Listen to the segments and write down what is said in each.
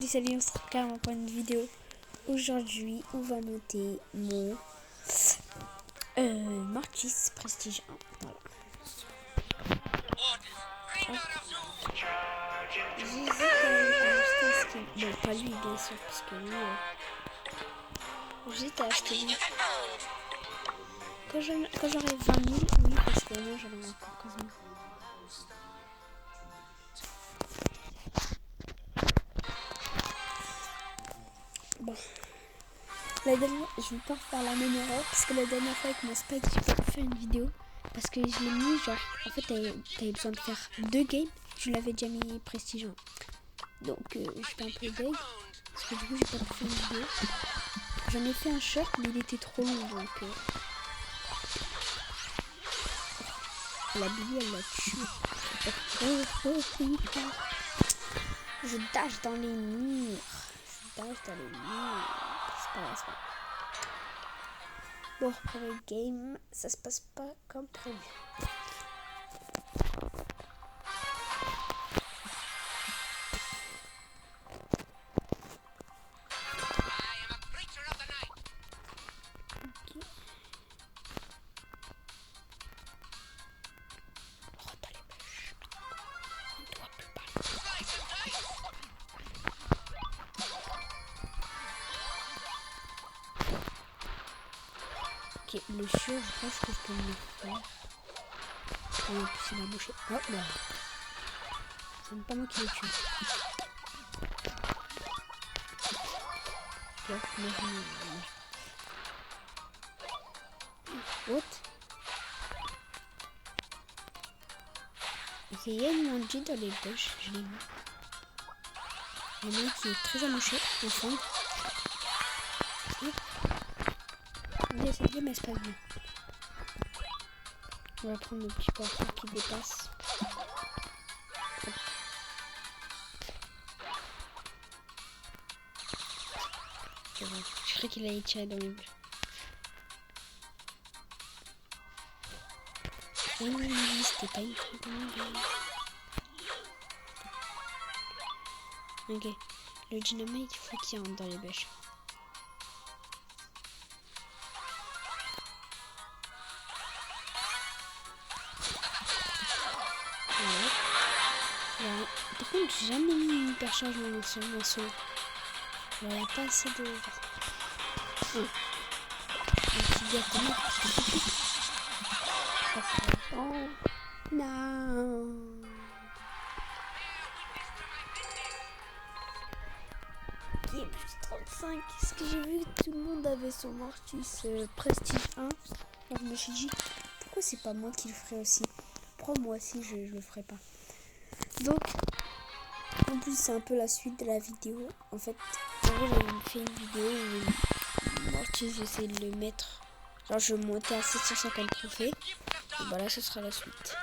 Salut, on se retrouve pour une vidéo. Aujourd'hui, on va monter mon Mortis Prestige 1. Voilà. J'hésite à acheter un skin. Bon, pas lui, bien sûr, parce que lui, j'hésite à acheter lui. Quand j'aurai 20 000, oui, parce que moi, j'en ai encore 15 000. Bon. Je vais pas refaire la même erreur parce que la dernière fois avec mon Spike, j'ai pas pu faire une vidéo parce que je l'ai mis genre, en fait t'avais besoin de faire 2 games, je l'avais déjà mis Prestige 1. Donc j'étais un peu deg parce que du coup j'ai pas pu faire une vidéo. J'en ai fait un short mais il était trop long donc la Billy elle l'a tué. Je dash dans les murs. C'est pas grave. Bon, premier game, ça se passe pas comme prévu. Ok, le chiot, je pense que je peux le faire. Et en plus, il a bouché. Oh là. C'est même pas moi qui l'ai tué. Ok, what? Ok, il y a une Manji dans les poches, je l'ai mis. Il y en a un qui est très amoché, au fond. Cette game, elle se passe bien. On va prendre le petit porteur qui dépasse. Je croyais qu'il allait tirer dans les bulles. Oh non, c'était pas une très bonne game. Ok, le dynamite, il faut qu'il rentre dans les bêches. Ouais. Par contre, j'ai jamais mis une hypercharge sur mon solo. Il n'y a pas assez de... Un petit diamant. Oh non. Ok, plus 35. Est-ce que j'ai vu que tout le monde avait son Mortis Prestige 1? Alors je me suis dit, pourquoi c'est pas moi qui le ferais aussi? Pourquoi moi aussi je le ferais pas? Donc, en plus c'est un peu la suite de la vidéo. En fait, j'avais fait une vidéo où Mortis, j'essaie de le mettre. Genre je montais à 750 trophées. Et voilà, ce sera la suite.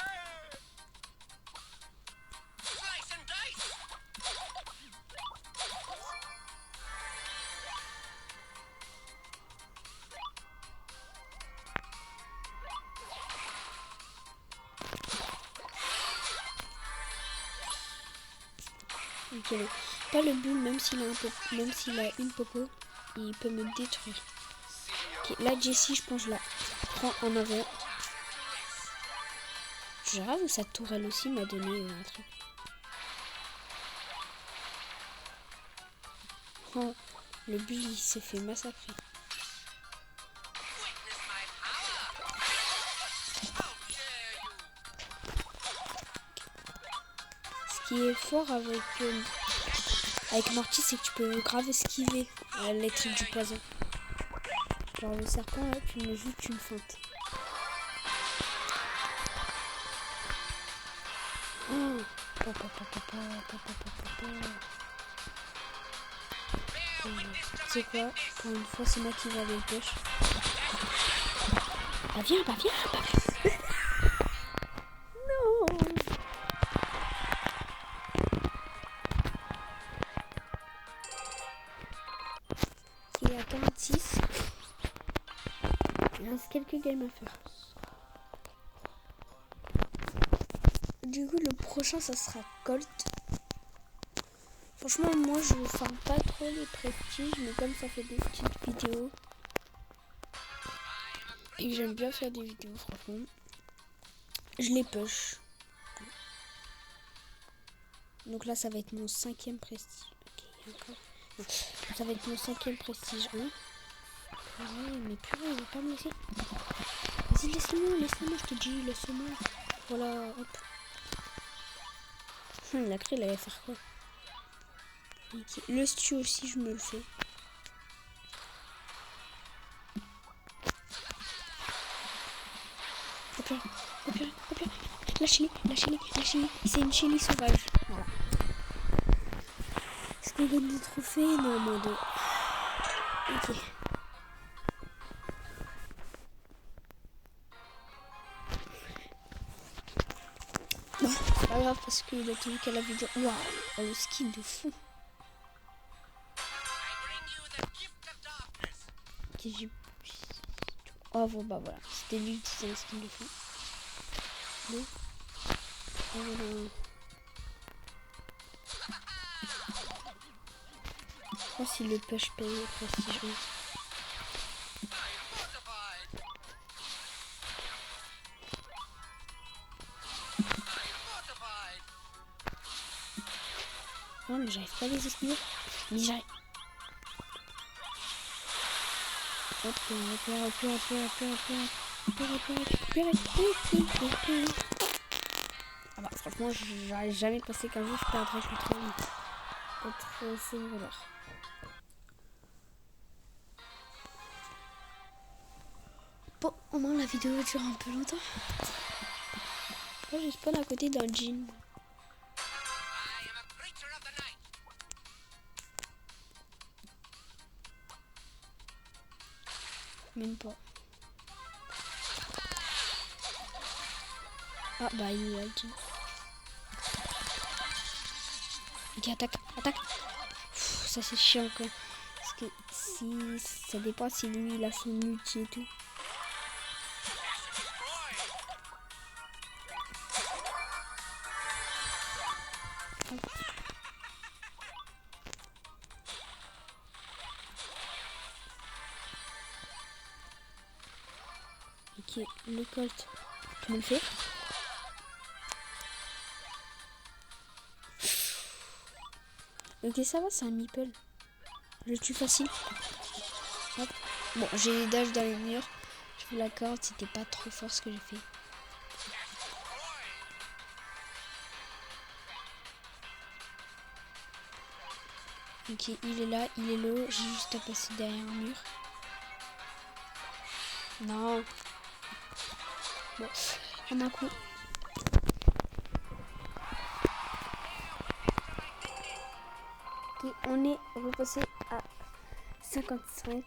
Okay. Pas le bulle, même s'il a une popo, il peut me détruire. Okay. Là, Jessie, je pense que je la prends en avant. J'avoue, sa tourelle aussi m'a donné un truc. Oh, le bulle, il s'est fait massacrer. Ce qui est fort avec Mortis, c'est que tu peux grave esquiver les trucs du poison. Genre le serpent, là, tu me joues une feinte. Oh. Tu sais quoi? Pour une fois, c'est moi qui vais aller le pêche. Bah viens. Non. Il est à 46. Il reste quelques games à faire. Du coup, le prochain, ça sera Colt. Franchement, moi, je farme pas trop les prestiges, mais comme ça fait des petites vidéos et que j'aime bien faire des vidéos, franchement, je les push. Donc là, ça va être mon 5e prestige. Ok, il y a encore. Non. Ça va être mon 5e prestige 1. Ouais, mais purée, il va pas me laisser. Vas-y, laisse-moi, je te dis, laisse-moi. Voilà, hop. La clé, elle allait faire quoi? Okay. Le stew aussi, je me le fais. Hop là, hop là, hop là. Lâchez-les. C'est une chélie sauvage. Voilà. Est-ce qu'on gagne des trophées? Non, moins 2. Ok. Bon, c'est pas grave parce qu'il a tout vu qu'à la vidéo. Waouh, oh, le skin de fou. Ok, j'ai... Oh, bon, bah voilà. C'était lui qui faisait le skin de fou. Bon. Oh, si le push paye prestige. Oh, mais j'arrive pas à les esquiver. Mais j'arrive. Ah bah franchement j'aurais jamais pensé qu'un jour je perdrais contre ces voleurs. Bon, au moins la vidéo dure un peu longtemps. Moi je spawn à côté d'un jean. Même pas. Ah bah il est là le jean. Ok, attaque. Pff, ça c'est chiant quoi. Parce que si ça dépend si lui il a son ulti et tout. Ok, le colt, tu me le fais? Ok, ça va, c'est un meeple. Je le tue facile. Hop. Bon, j'ai les dashs dans les murs. Je vous l'accorde, c'était pas trop fort ce que j'ai fait. Ok, il est là, il est low. J'ai juste à passer derrière un mur. Non. Bon, en un coup. Ok, on est repassé à 55.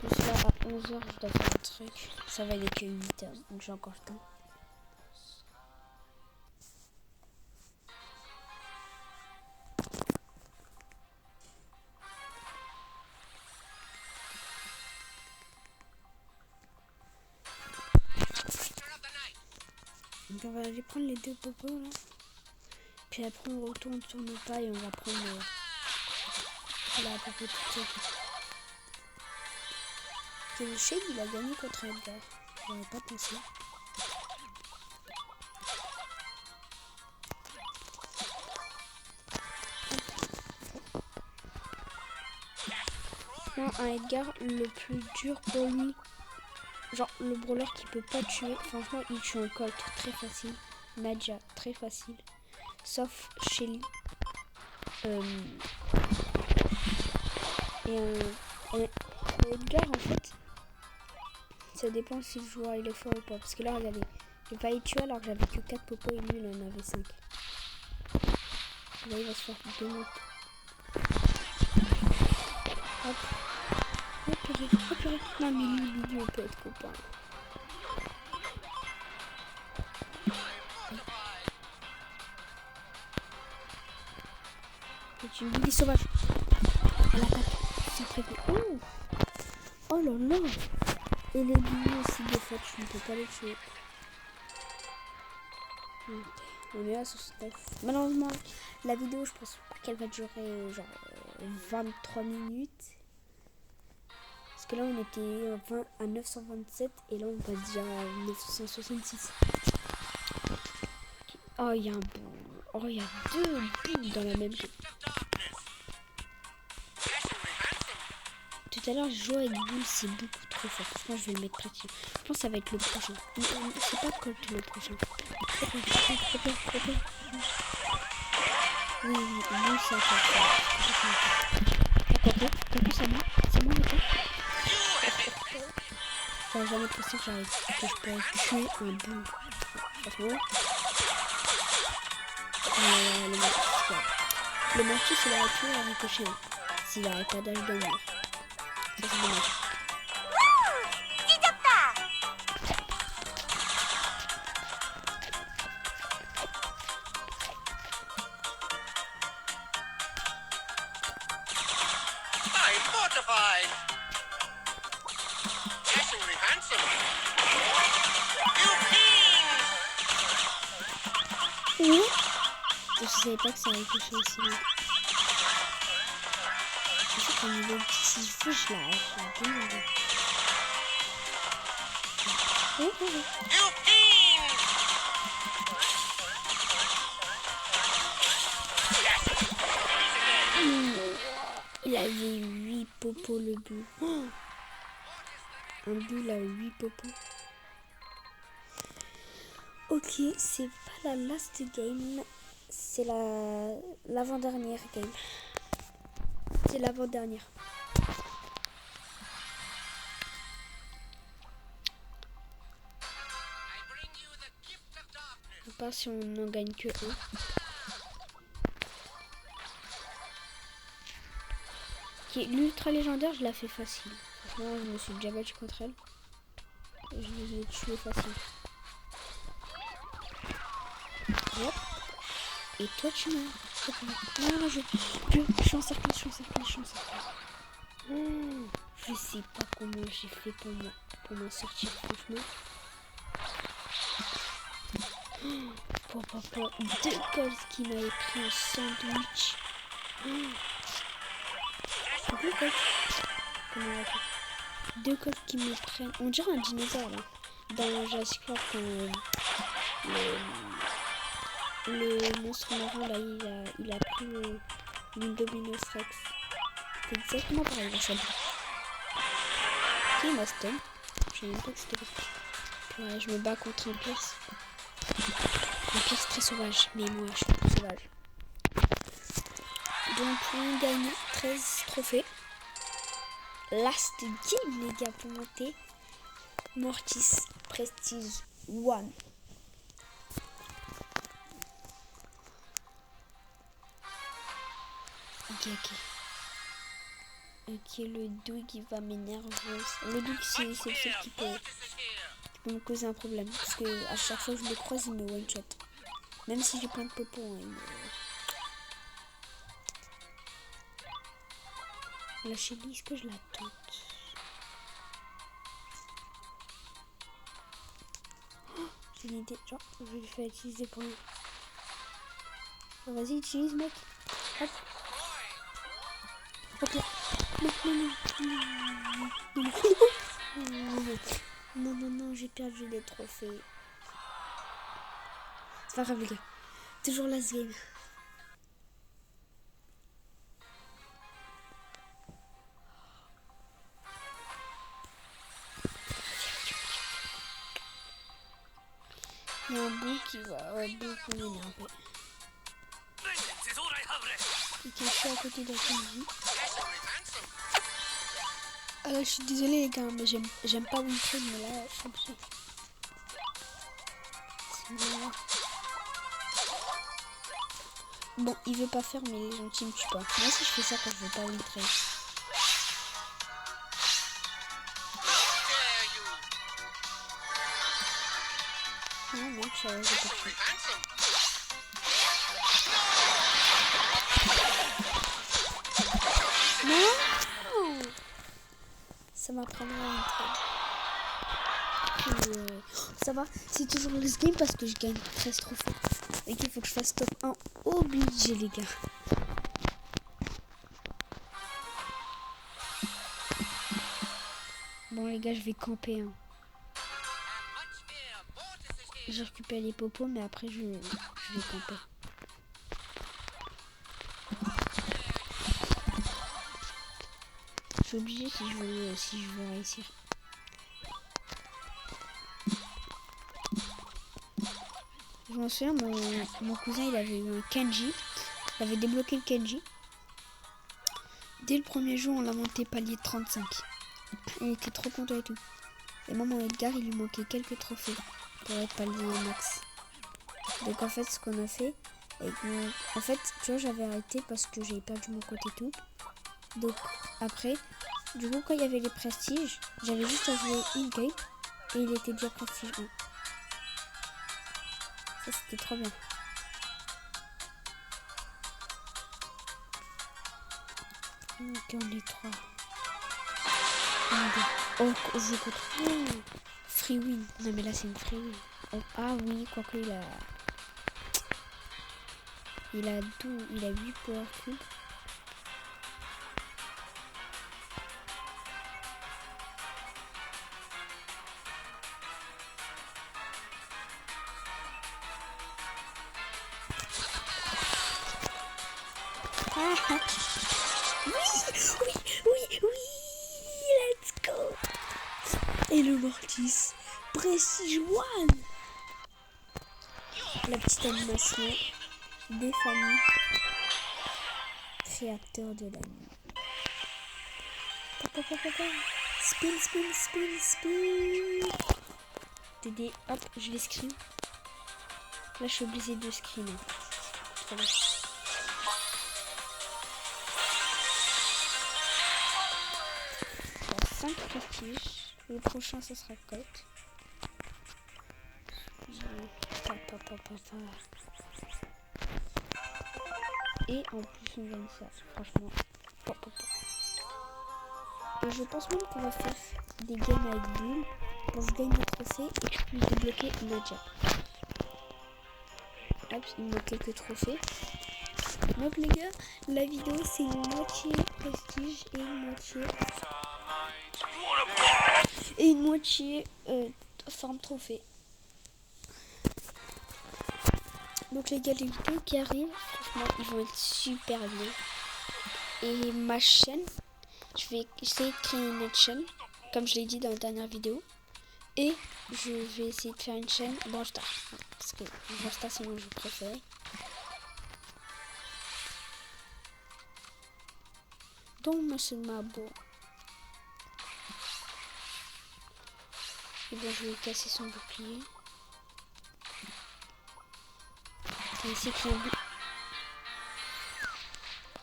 Je suis là à 11h, je dois faire un truc. Ça va, il est que 8h, donc j'ai encore le temps. Donc on va aller prendre les 2 popos là. Puis après on retourne sur nos pas et on va prendre la popo toute seule. Le Shade il a gagné contre Edgar. J'avais pas pensé. Non, un Edgar, le plus dur pour lui, genre le brawler qui peut pas tuer, franchement il tue un Colt très facile. Nadja, très facile. Sauf Shelly. Et Edgar en fait, ça dépend si le joueur il est fort ou pas. Parce que là regardez, j'ai failli tuer alors que j'avais que 4 popos et lui il en avait 5. Là il va se faire démonter. Hop. Oh purée. Non mais lui on peut être copain. C'est une Billy sauvage. Elle attaque. C'est très cool. Oh là là. Et les billes aussi des fois tu ne peux pas les tuer. Okay. On est à 69. Malheureusement, la vidéo, je pense pas qu'elle va durer genre 23 minutes. Parce que là, on était à 927 et là, on passe déjà à 966. Oh, il y a un bout. Oh, il y a 2 bouts dans la même game. Tout à l'heure, je jouais avec Bull, c'est beaucoup trop fort. Franchement, je vais le mettre précis. Je pense que ça va être le prochain. C'est pas Colt le prochain. Oui, Bull, c'est un peu fort. T'as ça moi? C'est moi, d'accord? J'aurais jamais pensé que je pourrais tuer un Bull. Franchement. Le Mortis, il aurait tué un ricochet. S'il n'aurait pas d'âge de mort. Ça, c'est dommage. Je savais pas que ça ricochet aussi loin. Je sais qu'au niveau petit, si je veux, je la demande. Il avait 8 popos le Bull. Oh, un Bull à 8 popos. Ok, c'est pas la last game. C'est l'avant-dernière game. C'est l'avant-dernière. À part si on n'en gagne que un. Okay, l'ultra légendaire, je la fais facile. Franchement, je me suis déjà battu contre elle. Et je les ai tués facile. Hop. Et toi, tu meurs. Non, je suis en cercle, je suis en cercle. Je sais pas comment j'ai fait pour m'en sortir, franchement. Papa, 2 Colts qui m'avaient pris un sandwich. Comment on va faire? 2 Colts qui me prennent. On dirait un dinosaure là. Dans Jurassic Park, quand le monstre marron là, il a pris l'Indominus Rex. C'est exactement pareil, là, ça. Ok, il m'a stun. Je savais même pas que c'était possible. Ouais, je me bats contre un Pierce. Un Pierce très sauvage, mais moi je suis plus sauvage. Donc on gagne 13 trophées. Last game les gars pour monter. Mortis Prestige 1. Ok, le Doug il va m'énerver. Le Doug c'est le seul qui peut me causer un problème. Parce que à chaque fois que je le croise, il me one shot. Même si j'ai plein de popos, hein, il me... La Shelly, est-ce que je la tente? Oh, j'ai une idée. Genre, je vais le faire utiliser pour lui. Oh, vas-y, utilise, mec. Hop. Ok. Non, j'ai perdu les trophées. C'est pas grave, les gars. Toujours last game. Il y a un bout qui va beaucoup m'énerver. Il est caché à côté de la vie. Ah là, je suis désolée les gars, mais j'aime pas Winfred, mais là, je suis obligée. Bon, il veut pas faire, mais les gentils me tuent pas. Moi aussi, je fais ça quand je veux pas Winfred. Non, mec, ça va, j'ai pas fait. Non, ça m'apprendra à Winfred. Ça va, c'est toujours le game parce que je gagne 13 trophées. Ok, il faut que je fasse top 1 obligé, les gars. Bon, les gars, je vais camper. Hein. J'ai récupéré les popos, mais après, je vais camper. Je suis obligé si je veux réussir. Je m'en souviens, mon cousin, il avait eu un Kenji. Il avait débloqué le Kenji. Dès le premier jour, on l'a monté palier 35. Il était trop content et tout. Et moi, mon Edgar, il lui manquait quelques trophées pour être palier max. Donc en fait, ce qu'on a fait, en fait, tu vois, j'avais arrêté parce que j'avais perdu mon côté tout. Donc après, du coup, quand il y avait les prestiges, j'avais juste à jouer une game et il était déjà prestige 1. Ça, c'était trop bien. Ok, on est 3. Oh, je contre. Oh, free win. Non, mais là, c'est une free win. Oh, ah oui, quoique il a 8 power cubes. Ah, oui, let's go. Et le Mortis, Prestige 1. La petite animation des familles créateurs de la nuit. Spin. TD, hop, je les screen. Là, je suis obligée de screener. Trop bien. 5 prestiges. Le prochain, ça sera cote. Et en plus, on gagne ça. Franchement. Et je pense même qu'on va faire des games avec Bull pour que je gagne le trophée et que je puisse débloquer Nadja. Hop, il me manque quelques trophées. Donc les gars, la vidéo c'est une moitié prestige et une moitié forme trophée. Donc les gars, les vidéos qui arrivent, franchement, ils vont être super bien. Et ma chaîne, je vais essayer de créer une autre chaîne, comme je l'ai dit dans la dernière vidéo. Et je vais essayer de faire une chaîne Brawl Stars. Parce que Brawl Stars c'est mon jeu préféré. Donc moi c'est ma beau. Et bon, je vais casser son bouclier. Je vais essayer de créer un bulle.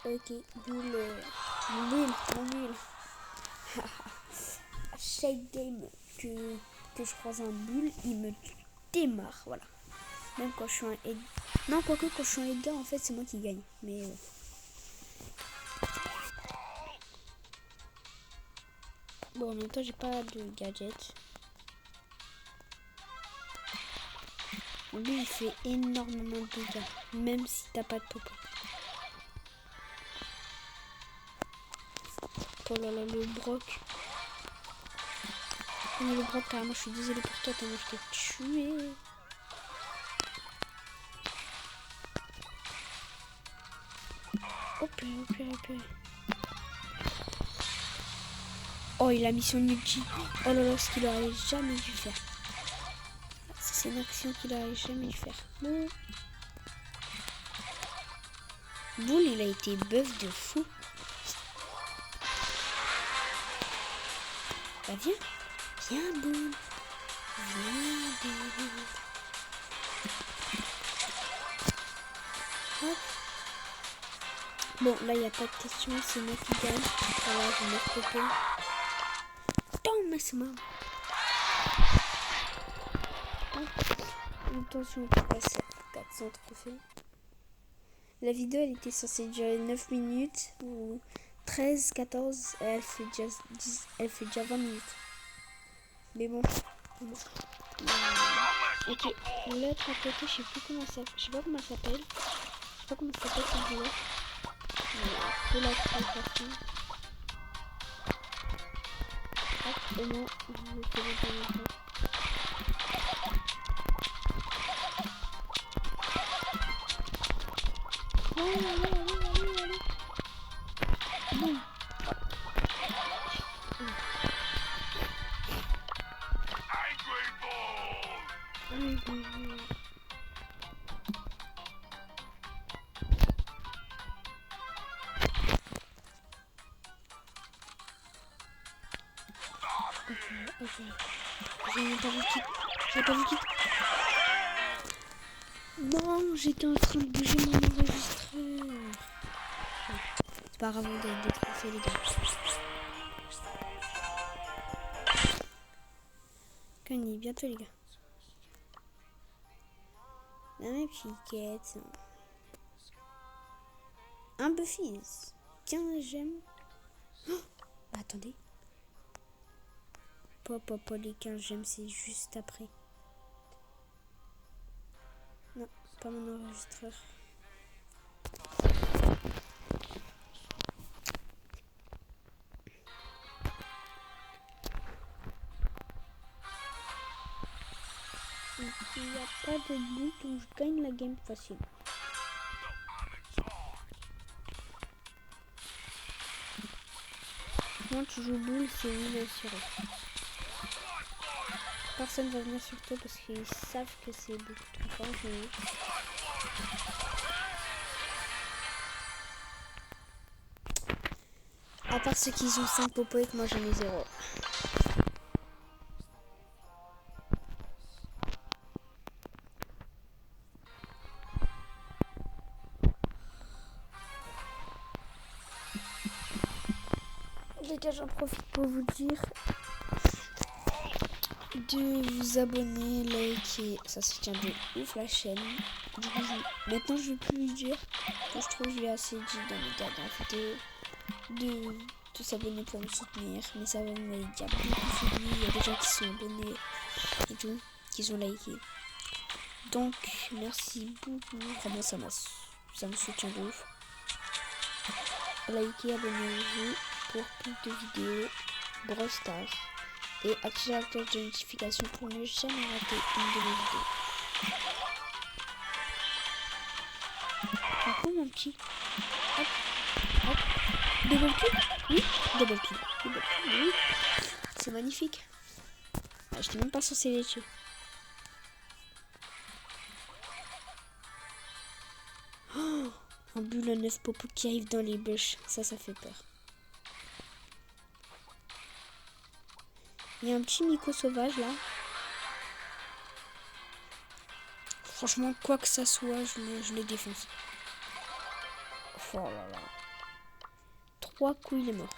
Ok, bulle. Mon bulle. Chaque game que je croise un bulle, il me démarre. Voilà. Même quand je suis un Edgar. Non, quoique quand je suis un Edgar, en fait, c'est moi qui gagne. Mais. Bon, en même temps, j'ai pas de gadget. Lui, il fait énormément de dégâts. Même si t'as pas de popo. Oh là là, le Brock. Oh, mais le Brock, carrément, je suis désolée pour toi, tellement je t'ai tué. Oh purée. Oh, il a mis son ulti. Oh là là, ce qu'il aurait jamais dû faire. C'est une action qu'il aurait jamais dû faire. Bon. Bull, il a été buff de fou. Bah viens Bull. Viens Bull. Hop. Bon, là, il n'y a pas de question, c'est moi qui gagne. Voilà, je vais mettre Popo. Maximum. Attention, on peut passer à 400 trophées. La vidéo, elle était censée durer 9 minutes ou 13, 14. Et elle fait déjà 20 minutes. Mais bon. Ok, l'autre à côté, je sais plus comment ça... Je sais pas comment ça s'appelle. Je sais pas comment ça s'appelle cette vidéo. Je la façon. Hop, au moins, je fais les deux. Allez. Boum. Ok. J'ai pas vu qui. Non, j'étais en train de bouger mon enregistreur. C'est pas grave, on gagne des trophées, les gars. Gagné bientôt, les gars. La même chiquette. Un Buffy's. 15 gemmes. Oh, bah, attendez. Pas les 15 gemmes, c'est juste après. Non, pas mon enregistreur. Il n'y a pas de but où je gagne la game facile. Quand tu joues boule, c'est une sur eux. Personne va venir sur toi parce qu'ils savent que c'est beaucoup trop fort. À part ceux qui ont 5 popos et que moi j'en ai 0. Les gars, j'en profite pour vous dire de vous abonner, liker, ça se tient de ouf la chaîne. Du coup, maintenant je vais plus lui dire que je trouve que je l'ai assez dit dans mes dernières vidéos de s'abonner pour me soutenir. Mais ça va m'aider à beaucoup soutenir. Il y a des gens qui sont abonnés et tout, qui ont liké. Donc merci beaucoup, vraiment ça me soutient de ouf. Likez, abonnez-vous pour plus de vidéos Brawl Stars et activez la cloche de notification pour ne jamais rater une de mes vidéos. Coucou mon petit. Hop, hop. Double kill. Oui, double kill. Oui. C'est magnifique. Ah, j'étais même pas censé les tuer. Oh, un bulle à 9 popos qui arrive dans les bush. Ça fait peur. Il y a un petit Miko sauvage là. Franchement, quoi que ça soit, je le défonce. Oh là là. 3 coups, il est mort.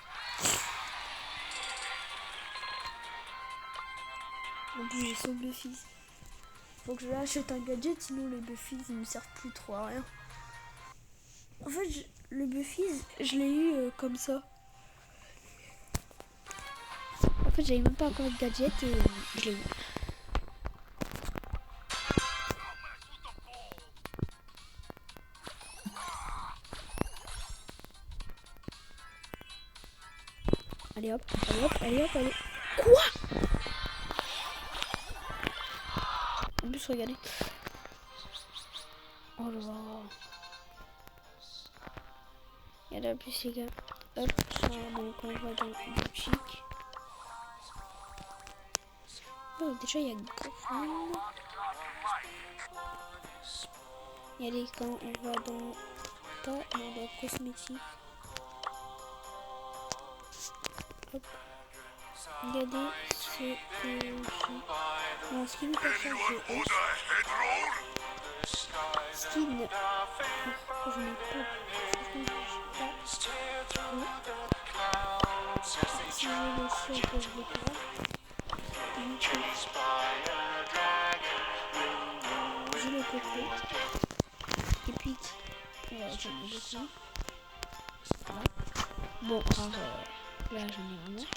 En plus, j'ai son Buffy's. Faut que je l'achète un gadget, sinon les Buffy's ils me servent plus trop à rien. En fait, le Buffy's, je l'ai eu comme ça. En fait, j'avais même pas encore de gadget et je l'ai eu. Allez hop. Quoi? En plus, regardez. Oh là là. Regardez en plus, les gars. Hop, donc on va dans la boutique. Oh, déjà, il y a Grand. Regardez, quand on va dans la cosmétique. Hop. Regardez ce que j'ai. Non, skin personnage, j'ai S. Skin. Oh, je n'ai pas. Si je le sais, que je vais pas. J'ai le coco. Et puis, j'en ai beaucoup. Voilà. Bon, alors, là, j'en ai vraiment.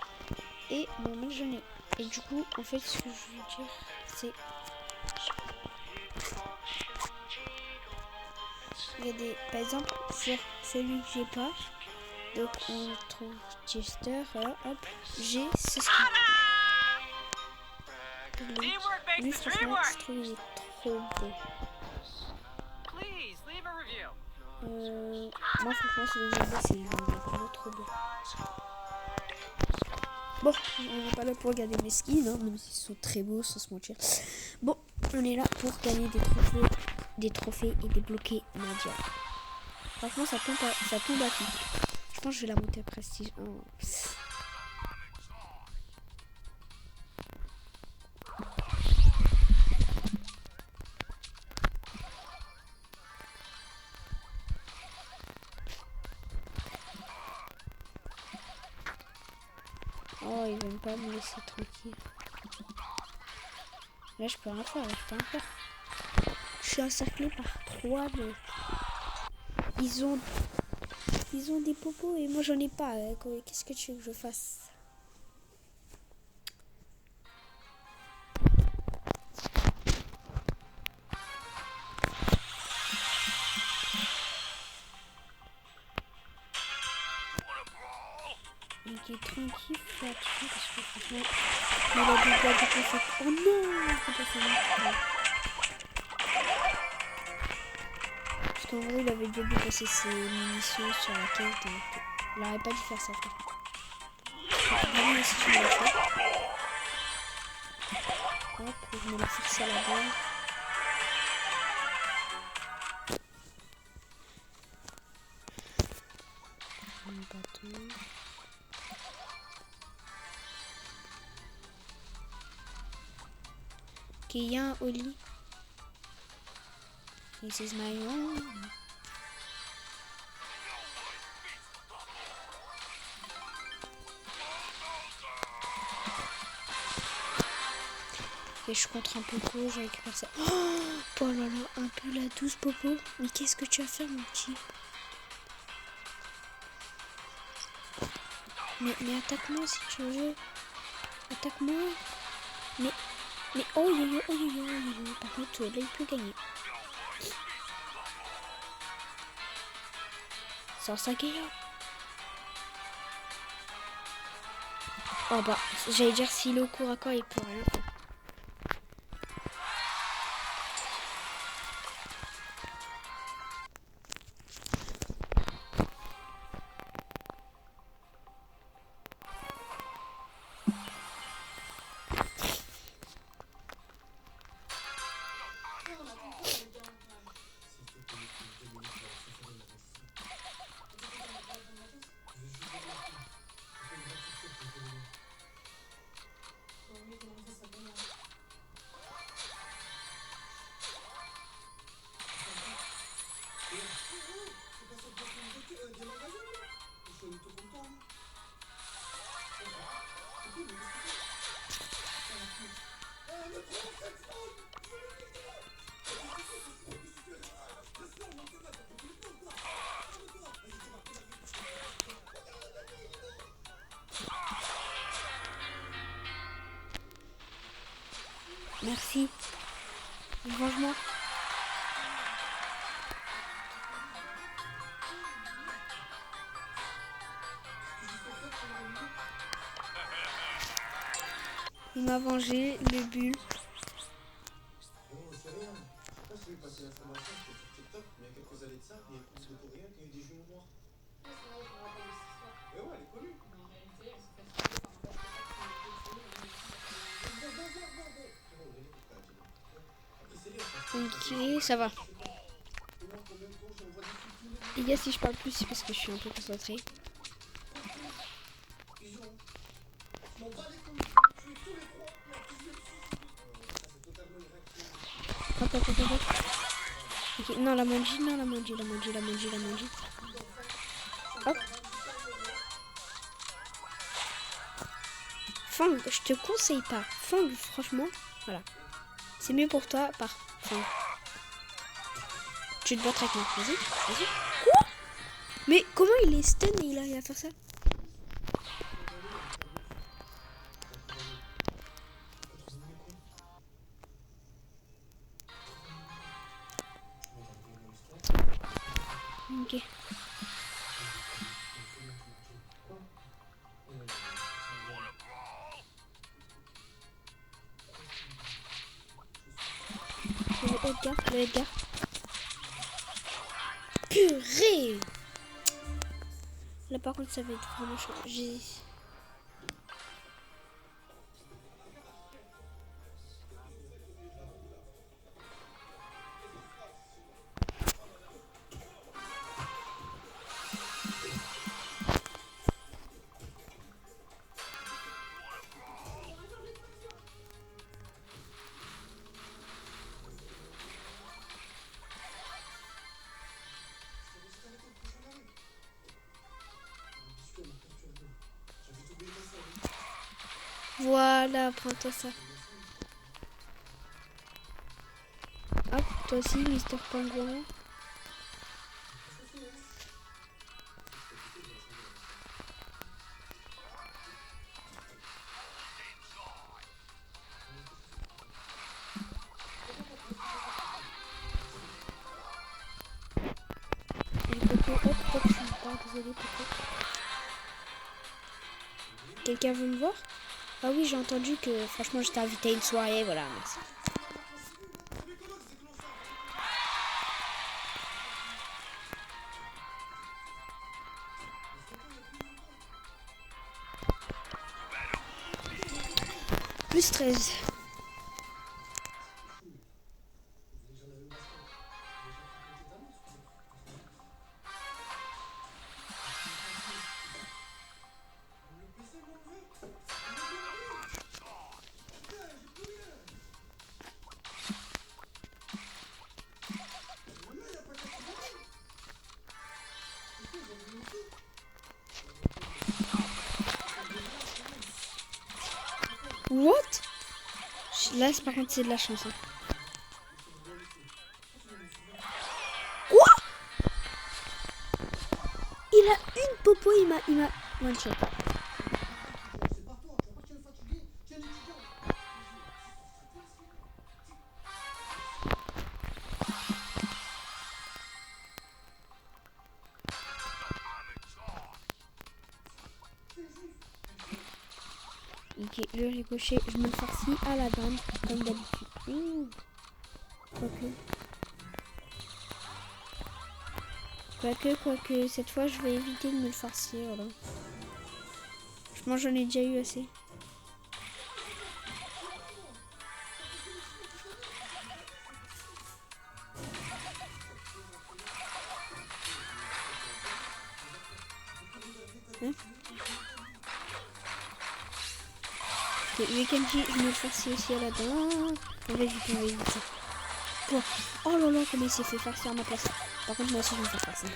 Et bon, moi, j'en ai. Et du coup, en fait, ce que je veux dire, c'est il y a des... Par exemple, sur celui que j'ai pas, donc on trouve Chester, voilà, hop, j'ai ce skin. Lui, franchement, je trouve qu'il est trop beau. Moi, franchement, celui que j'aime bien, c'est lui, il est vraiment trop beau. Bon, on n'est pas là pour regarder mes skins, hein, même s'ils sont très beaux, sans se mentir. Bon, on est là pour gagner des trophées et débloquer Nadia. Franchement, ça tombe à pic. Je pense que je vais la monter à prestige 1. Oh, il veut pas me laisser tranquille. Là, je peux rien faire, Je suis encerclée par 3 mecs. Ils ont des popos et moi, j'en ai pas. Qu'est-ce que tu veux que je fasse? Il est tranquille là-dessus parce que franchement, il a des gars de concept. Oh non, c'est pas ça. Parce qu'en gros, il avait déjà dépassé ses munitions sur la quête. Donc, il n'aurait pas dû faire ça, franchement. Lui aussi, je l'ai fait. Hop, je me l'ai forcé à la balle. Un bâton. Ok, il y a un Oli. This is my own. Et je contre un popo, je récupère ça. Oh là là, un peu la douce popo. Mais qu'est-ce que tu vas faire, mon petit? Mais attaque-moi si tu veux. Attaque-moi. Mais oh yo yo, oh yo yo, oh yo. Par contre, là, il peut gagner. Sors ça, Gaïa. Oh bah, j'allais dire s'il est au cours à corps, il peut rien faire. Merci. Franchement. Il m'a vengé le bulle. Ok, ça va. Les gars, si je parle plus, c'est parce que je suis un peu concentrée. Hop. Ok, non, la mangie. Hop. Fang, je te conseille pas. Fang, franchement, voilà. C'est mieux pour toi par Fang. Tu te battras avec moi. Vas-y. Quoi? Mais comment il est stun et il arrive à faire ça? Edgar, le Edgar. Purée! Là par contre ça va être vraiment chaud. Voilà, prends-toi ça. Hop, toi aussi, Mister Pingouin. Hop, hop, je suis pas désolée, peut-être. Quelqu'un veut me voir? Ah oui, j'ai entendu que franchement j'étais invité à une soirée, voilà, merci. Plus 13. What? Là, par contre, c'est de la chance. Hein. Quoi? Il a une popo, il m'a one shot. Ok, le ricochet, je me le farcis à la dame, comme d'habitude. Quoique, cette fois, je vais éviter de me le farcir. Voilà. Je pense j'en ai déjà eu assez. Hein? Ok, Weekendji, je me le farcis aussi à la dame. On va éviter, Quoi? Oh là là, comment il s'est fait farcir à ma place. Par contre, moi aussi, je vais me faire farcir.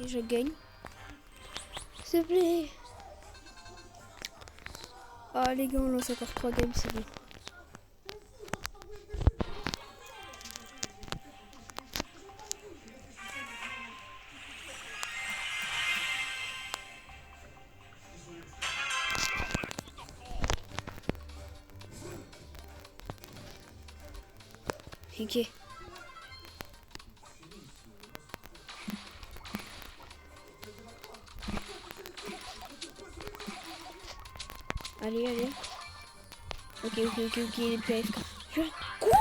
Et je gagne. S'il te plaît. Ah les gars, on lance encore 3 games, c'est bon. Ok. Allez. Ok, il est PF. Quoi?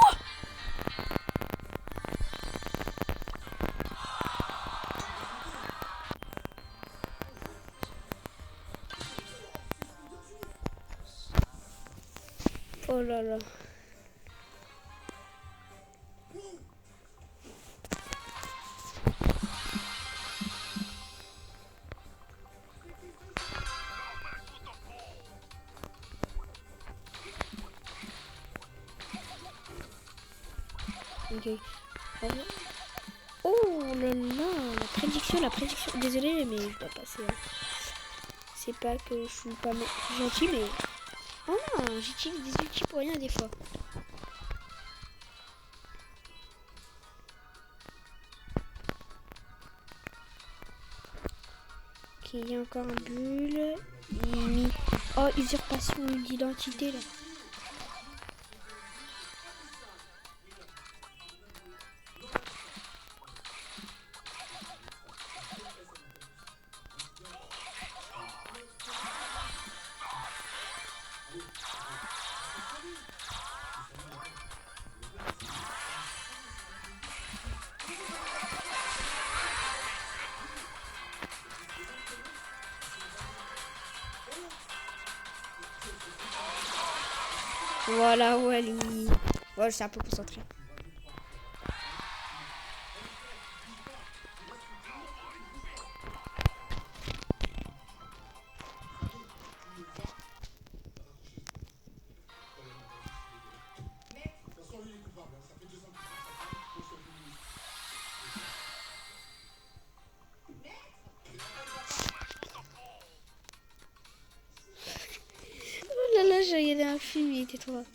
Oh là là. Ok. Oh là là, la prédiction. Désolé, mais je dois passer. Hein. C'est pas que je suis pas gentil, mais... Oh non, j'utilise des outils pour rien des fois. Ok, il y a encore un bulle. Oh, usurpation d'identité là. Voilà, Wally. Ouais, je suis un peu concentré. Oh là là, j'ai regardé un film, il était trop bien.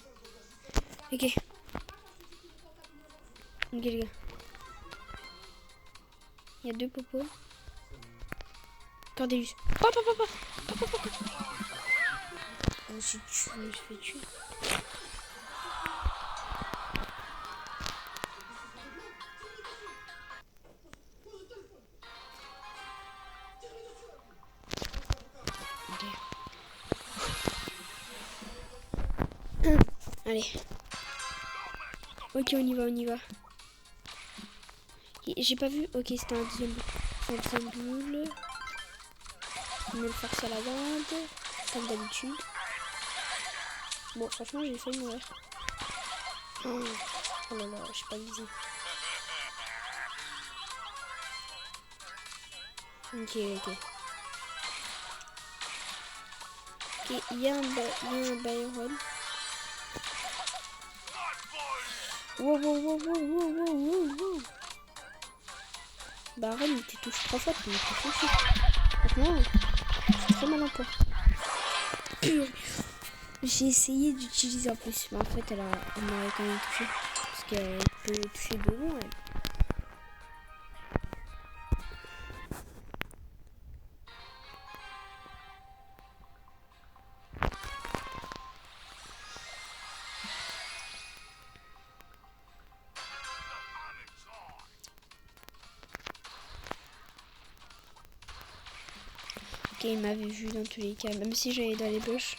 Ok. Ok, les gars. Il y a 2 popos. Cordéus. Papa, papa, papa, papa. Je me suis fait tuer. Ok. Allez. Ok, on y va, on y va. J'ai pas vu. Ok, c'était un deuxième boule. On met le force à la bande. Comme d'habitude. Bon, franchement, j'ai failli mourir. Oh, oh là là, je sais pas visé. Ok, ok. Ok, il y a un Byron. Wow, wow, wow, wow, wow, wow, wow, wow. Byron, il te touche 3 fois, tu me touches aussi. Franchement, c'est très malin pour. J'ai essayé d'utiliser en plus, mais en fait, elle m'aurait quand même touché. Parce qu'elle peut toucher de loin, elle. Ok, il m'avait vu dans tous les cas, même si j'allais dans les bush.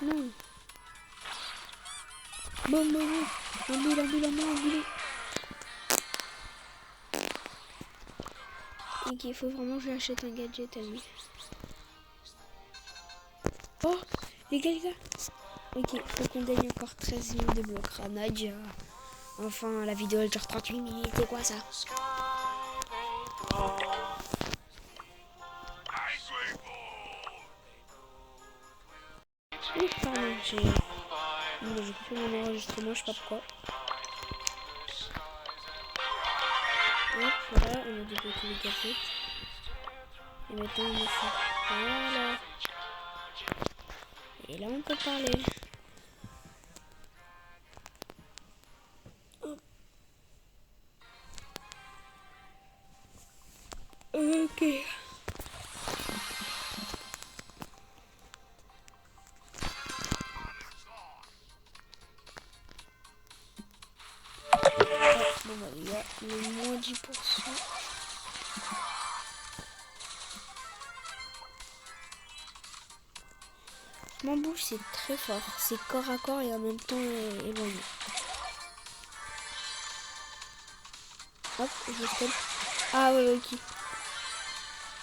Non. Bon, un boulot. Ok, il faut vraiment que j'achète un gadget à lui. Oh, les gars. Ok, faut qu'on gagne encore 13 000 de blocs. Nadia. Enfin, la vidéo elle dure 38 minutes, c'est quoi ça? Ouh, pardon, j'ai coupé mon enregistrement, je sais pas pourquoi. Hop, voilà, on a débloqué les gadgets. Et maintenant on fait. Voilà. Et là on peut parler. Hop. Ok. Bon bah les gars, le moins 10%. Mon bouche c'est très fort, c'est corps à corps et en même temps éloigné. Hop, je stop. Ah ouais, ok.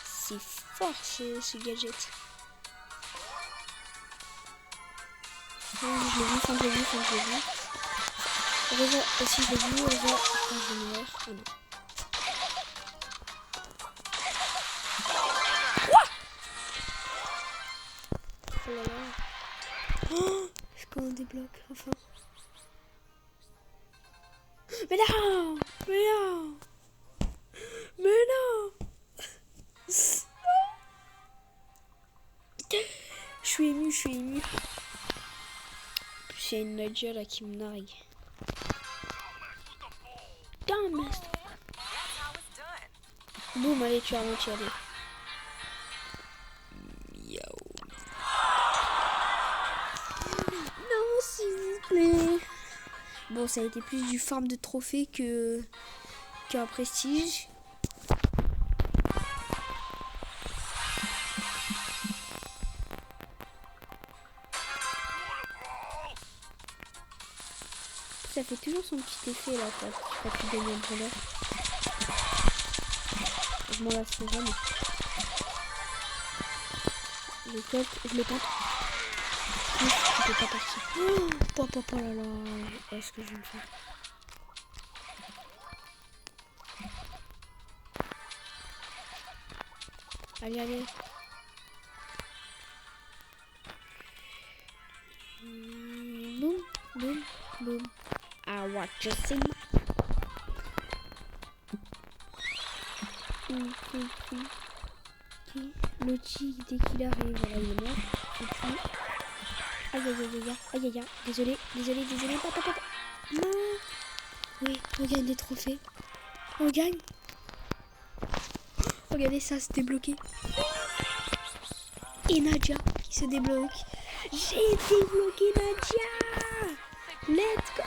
C'est fort ce gadget. Je l'ai vu. Heureusement, si je l'ai vu, heureusement, je vais mourir. Oh non. Oh là là. Oh, est-ce qu'on débloque enfin? Mais non! Je suis ému. J'ai une Nadia là qui me nargue. Putain, boum, allez, tu as menti, allez. Non, s'il vous plaît. Bon, ça a été plus du farm de trophée qu'un prestige. ça fait toujours son petit effet là quand tu gagnes un peu là. Je m'en lasserai jamais. Je le tente. Tu peux pas partir. Oh là là. Est-ce que je vais le faire? Allez, allez. Boum, boum, boum. I want to sing. Le tigre, dès qu'il arrive, voilà, il est mort. Aïe, aïe, aïe, aïe, aïe, aïe, aïe. Désolé. Papa. Non. Oui, on gagne des trophées. On gagne. Regardez ça, c'est débloqué. Et Nadia qui se débloque. J'ai débloqué Nadia. Let's go.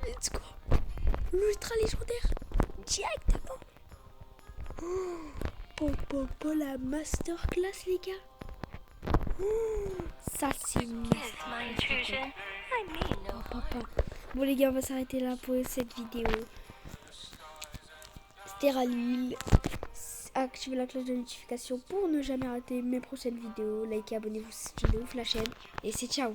Let's go. L'ultra légendaire. Directement. Oh, la masterclass, les gars. Ça, c'est masterclass. Bon, les gars, on va s'arrêter là pour cette vidéo. C'était Ralil. Activez la cloche de notification pour ne jamais rater mes prochaines vidéos. Likez, abonnez-vous si c'est une ouf la chaîne. Et c'est ciao.